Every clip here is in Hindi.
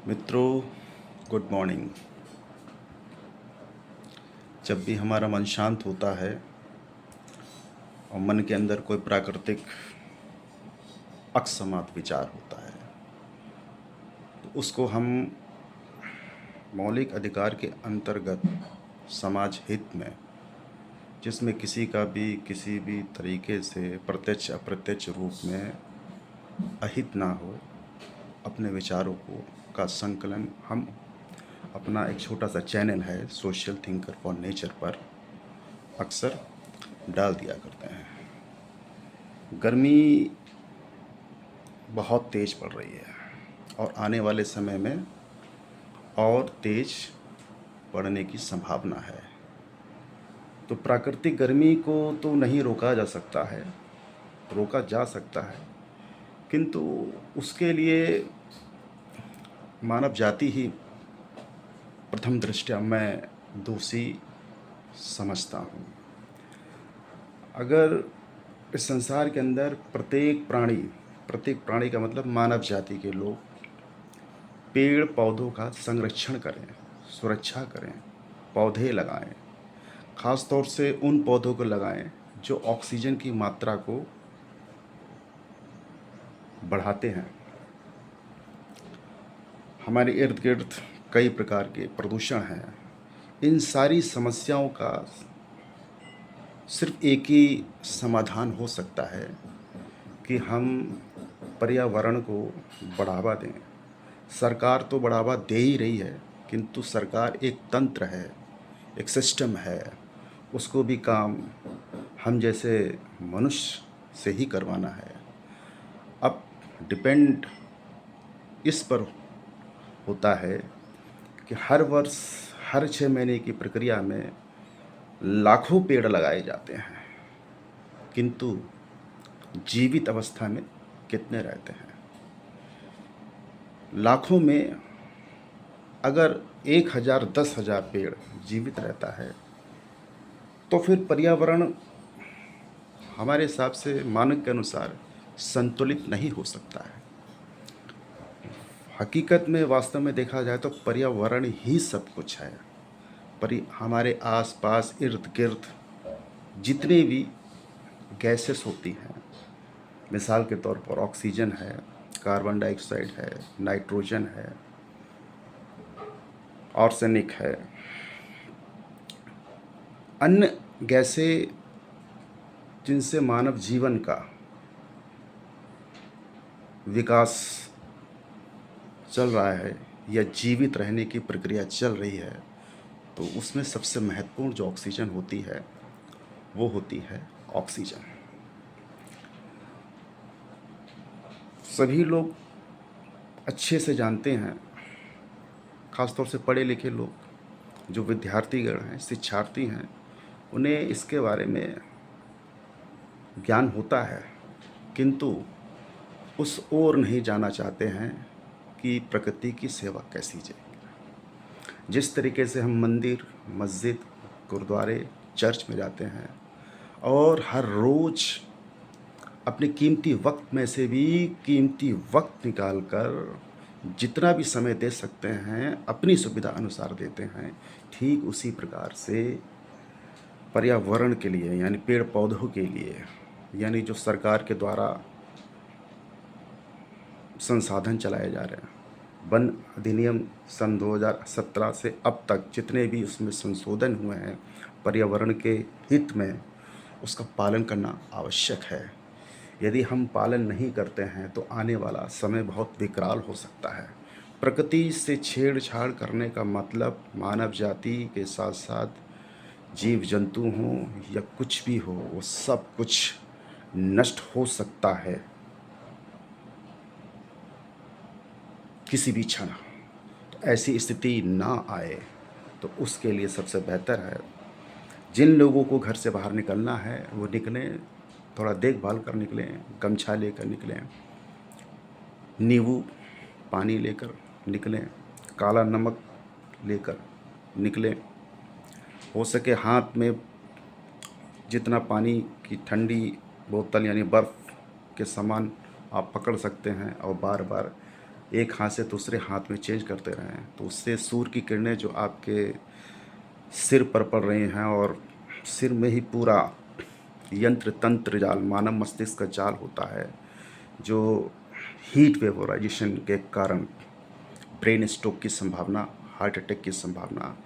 मित्रों, गुड मॉर्निंग। जब भी हमारा मन शांत होता है और मन के अंदर कोई प्राकृतिक अकस्मात विचार होता है तो उसको हम मौलिक अधिकार के अंतर्गत समाज हित में, जिसमें किसी का भी किसी भी तरीके से प्रत्यक्ष अप्रत्यक्ष रूप में अहित ना हो, अपने विचारों को का संकलन हम अपना एक छोटा सा चैनल है सोशल थिंकर फॉर नेचर पर अक्सर डाल दिया करते हैं। गर्मी बहुत तेज़ पड़ रही है और आने वाले समय में और तेज़ पड़ने की संभावना है। तो प्राकृतिक गर्मी को तो नहीं रोका जा सकता है, रोका जा सकता है, किंतु उसके लिए मानव जाति ही प्रथम दृष्टया मैं दोषी समझता हूँ। अगर इस संसार के अंदर प्रत्येक प्राणी का मतलब मानव जाति के लोग पेड़ पौधों का संरक्षण करें, सुरक्षा करें, पौधे लगाएं, ख़ास तौर से उन पौधों को लगाएं जो ऑक्सीजन की मात्रा को बढ़ाते हैं। हमारे इर्द गिर्द कई प्रकार के प्रदूषण हैं। इन सारी समस्याओं का सिर्फ एक ही समाधान हो सकता है कि हम पर्यावरण को बढ़ावा दें। सरकार तो बढ़ावा दे ही रही है, किंतु सरकार एक तंत्र है, एक सिस्टम है, उसको भी काम हम जैसे मनुष्य से ही करवाना है। अब डिपेंड इस पर होता है कि हर वर्ष हर 6 महीने की प्रक्रिया में लाखों पेड़ लगाए जाते हैं, किंतु जीवित अवस्था में कितने रहते हैं? लाखों में अगर 1000 10,000 पेड़ जीवित रहता है तो फिर पर्यावरण हमारे हिसाब से मानक के अनुसार संतुलित नहीं हो सकता है। हकीकत में वास्तव में देखा जाए तो पर्यावरण ही सब कुछ है। हमारे आसपास इर्द गिर्द जितने भी गैसेस होती हैं, मिसाल के तौर पर ऑक्सीजन है, कार्बन डाइऑक्साइड है, नाइट्रोजन है, आर्सेनिक है, अन्य गैसें जिनसे मानव जीवन का विकास चल रहा है या जीवित रहने की प्रक्रिया चल रही है, तो उसमें सबसे महत्वपूर्ण जो ऑक्सीजन होती है वो होती है ऑक्सीजन। सभी लोग अच्छे से जानते हैं, ख़ासतौर से पढ़े लिखे लोग जो विद्यार्थीगण हैं, शिक्षार्थी हैं, उन्हें इसके बारे में ज्ञान होता है, किंतु उस ओर नहीं जाना चाहते हैं कि प्रकृति की सेवा कैसी जाए। जिस तरीके से हम मंदिर, मस्जिद, गुरुद्वारे, चर्च में जाते हैं और हर रोज़ अपने कीमती वक्त में से भी कीमती वक्त निकाल कर जितना भी समय दे सकते हैं अपनी सुविधा अनुसार देते हैं, ठीक उसी प्रकार से पर्यावरण के लिए यानी पेड़ पौधों के लिए, यानी जो सरकार के द्वारा संसाधन चलाए जा रहे हैं, वन अधिनियम सन 2017 से अब तक जितने भी उसमें संशोधन हुए हैं पर्यावरण के हित में, उसका पालन करना आवश्यक है। यदि हम पालन नहीं करते हैं तो आने वाला समय बहुत विकराल हो सकता है। प्रकृति से छेड़छाड़ करने का मतलब मानव जाति के साथ साथ जीव जंतु हों या कुछ भी हो, वो सब कुछ नष्ट हो सकता है किसी भी क्षण। तो ऐसी स्थिति ना आए तो उसके लिए सबसे बेहतर है जिन लोगों को घर से बाहर निकलना है वो निकलें, थोड़ा देखभाल कर निकलें, गमछा लेकर निकलें, नींबू पानी लेकर निकलें, काला नमक लेकर निकलें, हो सके हाथ में जितना पानी की ठंडी बोतल यानी बर्फ़ के सामान आप पकड़ सकते हैं और बार बार एक हाथ से दूसरे हाथ में चेंज करते रहें, तो उससे सूर्य की किरणें जो आपके सिर पर पड़ रही हैं और सिर में ही पूरा यंत्र तंत्र जाल, मानव मस्तिष्क का जाल होता है, जो हीट वेपोराइजेशन के कारण ब्रेन स्ट्रोक की संभावना, हार्ट अटैक की संभावना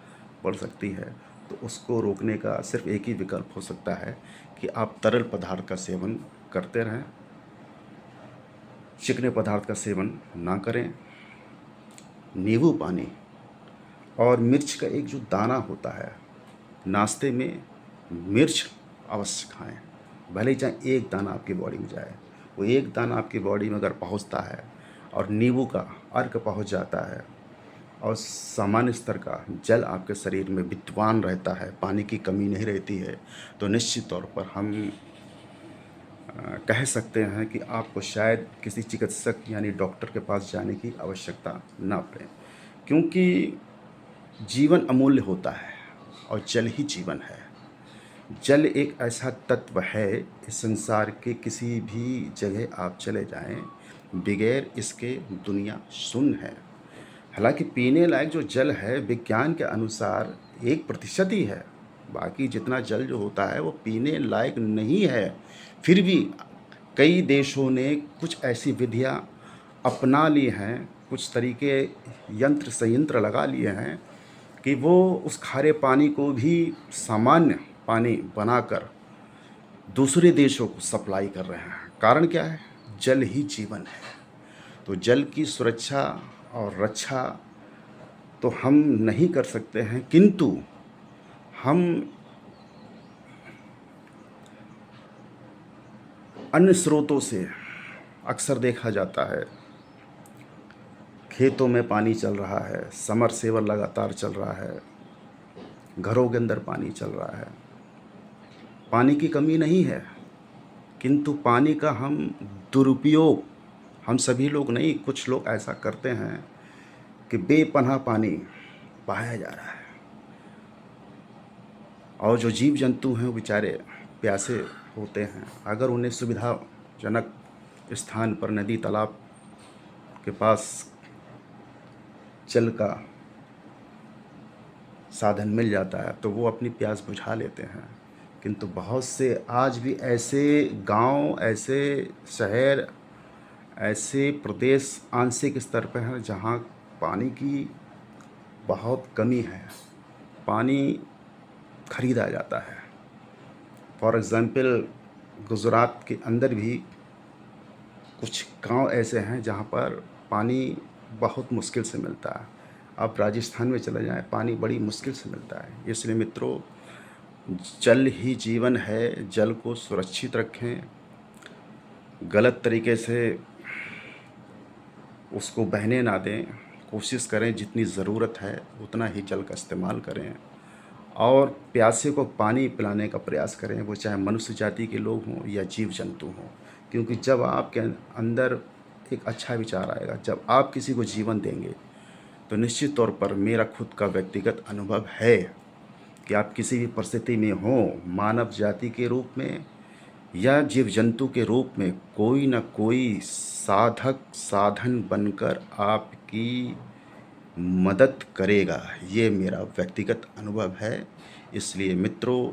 बढ़ सकती है। तो उसको रोकने का सिर्फ एक ही विकल्प हो सकता है कि आप तरल पदार्थ का सेवन करते रहें, चिकने पदार्थ का सेवन ना करें। नींबू पानी और मिर्च का एक जो दाना होता है, नाश्ते में मिर्च अवश्य खाएं। भले ही चाहे एक दाना आपकी बॉडी में जाए, वो एक दाना आपकी बॉडी में अगर पहुंचता है और नींबू का अर्क पहुंच जाता है और सामान्य स्तर का जल आपके शरीर में विद्यमान रहता है, पानी की कमी नहीं रहती है, तो निश्चित तौर पर हम कह सकते हैं कि आपको शायद किसी चिकित्सक यानी डॉक्टर के पास जाने की आवश्यकता ना पड़े, क्योंकि जीवन अमूल्य होता है और जल ही जीवन है। जल एक ऐसा तत्व है, इस संसार के किसी भी जगह आप चले जाएं, बगैर इसके दुनिया शून्य है। हालांकि पीने लायक जो जल है विज्ञान के अनुसार 1% ही है, बाकी जितना जल जो होता है वो पीने लायक नहीं है। फिर भी कई देशों ने कुछ ऐसी विधियां अपना ली हैं, कुछ तरीके यंत्र संयंत्र लगा लिए हैं कि वो उस खारे पानी को भी सामान्य पानी बनाकर दूसरे देशों को सप्लाई कर रहे हैं। कारण क्या है? जल ही जीवन है। तो जल की सुरक्षा और रक्षा तो हम नहीं कर सकते हैं, किंतु हम अन्य स्रोतों से अक्सर देखा जाता है, खेतों में पानी चल रहा है, समरसेबल लगातार चल रहा है, घरों के अंदर पानी चल रहा है, पानी की कमी नहीं है, किंतु पानी का हम दुरुपयोग, हम सभी लोग नहीं, कुछ लोग ऐसा करते हैं कि बेपनाह पानी बहाया जा रहा है और जो जीव जंतु हैं वो बेचारे प्यासे होते हैं। अगर उन्हें सुविधाजनक स्थान पर नदी तालाब के पास जल का साधन मिल जाता है तो वो अपनी प्यास बुझा लेते हैं, किंतु बहुत से आज भी ऐसे गांव, ऐसे शहर, ऐसे प्रदेश आंशिक स्तर पर हैं जहां पानी की बहुत कमी है, पानी खरीदा जाता है। फॉर एग्ज़ाम्पल गुजरात के अंदर भी कुछ गांव ऐसे हैं जहां पर पानी बहुत मुश्किल से मिलता है। आप राजस्थान में चले जाएं, पानी बड़ी मुश्किल से मिलता है। इसलिए मित्रों, जल ही जीवन है, जल को सुरक्षित रखें, गलत तरीके से उसको बहने ना दें, कोशिश करें जितनी ज़रूरत है उतना ही जल का इस्तेमाल करें और प्यासे को पानी पिलाने का प्रयास करें, वो चाहे मनुष्य जाति के लोग हों या जीव जंतु हों। क्योंकि जब आपके अंदर एक अच्छा विचार आएगा, जब आप किसी को जीवन देंगे, तो निश्चित तौर पर मेरा खुद का व्यक्तिगत अनुभव है कि आप किसी भी परिस्थिति में हों, मानव जाति के रूप में या जीव जंतु के रूप में, कोई न कोई साधक साधन बनकर आपकी मदद करेगा। ये मेरा व्यक्तिगत अनुभव है। इसलिए मित्रों,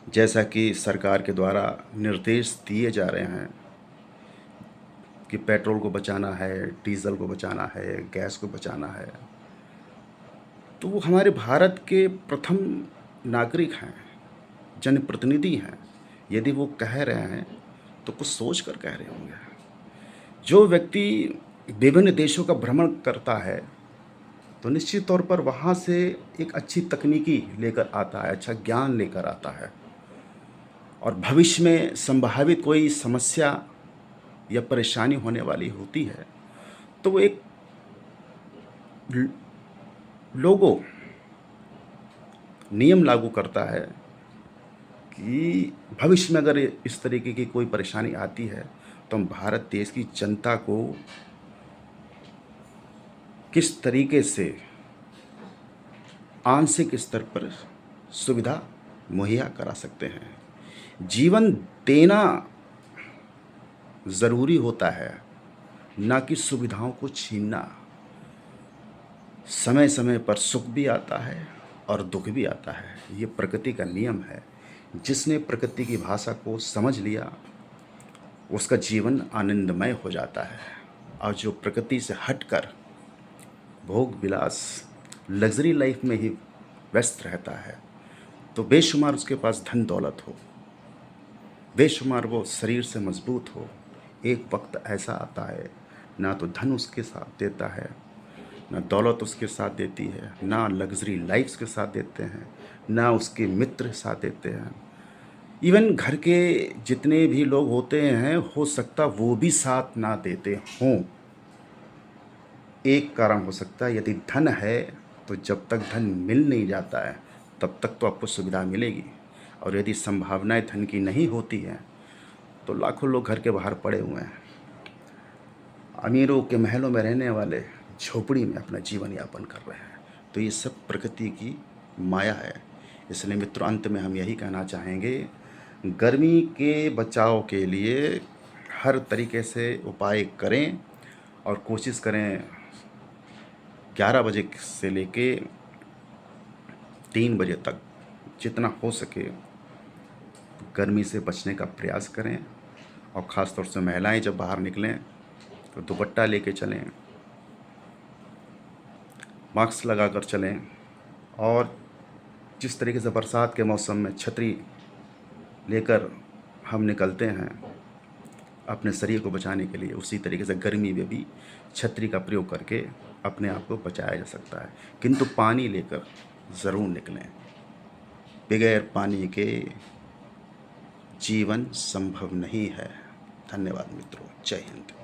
जैसा कि सरकार के द्वारा निर्देश दिए जा रहे हैं कि पेट्रोल को बचाना है, डीज़ल को बचाना है, गैस को बचाना है, तो वो हमारे भारत के प्रथम नागरिक हैं, जनप्रतिनिधि हैं। यदि वो कह रहे हैं तो कुछ सोच कर कह रहे होंगे। जो व्यक्ति विभिन्न देशों का भ्रमण करता है तो निश्चित तौर पर वहाँ से एक अच्छी तकनीकी लेकर आता है, अच्छा ज्ञान लेकर आता है और भविष्य में संभावित कोई समस्या या परेशानी होने वाली होती है तो वो एक लोगो नियम लागू करता है कि भविष्य में अगर इस तरीके की कोई परेशानी आती है तो हम भारत देश की जनता को किस तरीके से आंशिक स्तर पर सुविधा मुहैया करा सकते हैं। जीवन देना ज़रूरी होता है, ना कि सुविधाओं को छीनना। समय समय पर सुख भी आता है और दुख भी आता है, ये प्रकृति का नियम है। जिसने प्रकृति की भाषा को समझ लिया उसका जीवन आनंदमय हो जाता है, और जो प्रकृति से हटकर भोग विलास लग्जरी लाइफ में ही व्यस्त रहता है, तो बेशुमार उसके पास धन दौलत हो, बेशुमार वो शरीर से मजबूत हो, एक वक्त ऐसा आता है ना तो धन उसके साथ देता है, ना दौलत उसके साथ देती है, ना लग्जरी लाइफ के साथ देते हैं, ना उसके मित्र साथ देते हैं। इवन घर के जितने भी लोग होते हैं, हो सकता वो भी साथ ना देते हों। एक कारण हो सकता है, यदि धन है तो जब तक धन मिल नहीं जाता है तब तक तो आपको सुविधा मिलेगी, और यदि संभावनाएं धन की नहीं होती हैं तो लाखों लोग घर के बाहर पड़े हुए हैं। अमीरों के महलों में रहने वाले झोपड़ी में अपना जीवन यापन कर रहे हैं। तो ये सब प्रकृति की माया है। इसलिए मित्रों, अंत में हम यही कहना चाहेंगे, गर्मी के बचाव के लिए हर तरीके से उपाय करें, और कोशिश करें 11 बजे से लेके 3 बजे तक जितना हो सके गर्मी से बचने का प्रयास करें। और ख़ास तौर से महिलाएं जब बाहर निकलें तो दुपट्टा लेके चलें, मास्क लगाकर चलें, और जिस तरीके से बरसात के मौसम में छतरी लेकर हम निकलते हैं अपने शरीर को बचाने के लिए, उसी तरीके से गर्मी में भी छतरी का प्रयोग करके अपने आप को बचाया जा सकता है। किंतु पानी लेकर ज़रूर निकलें। बगैर पानी के जीवन संभव नहीं है। धन्यवाद मित्रों। जय हिंद।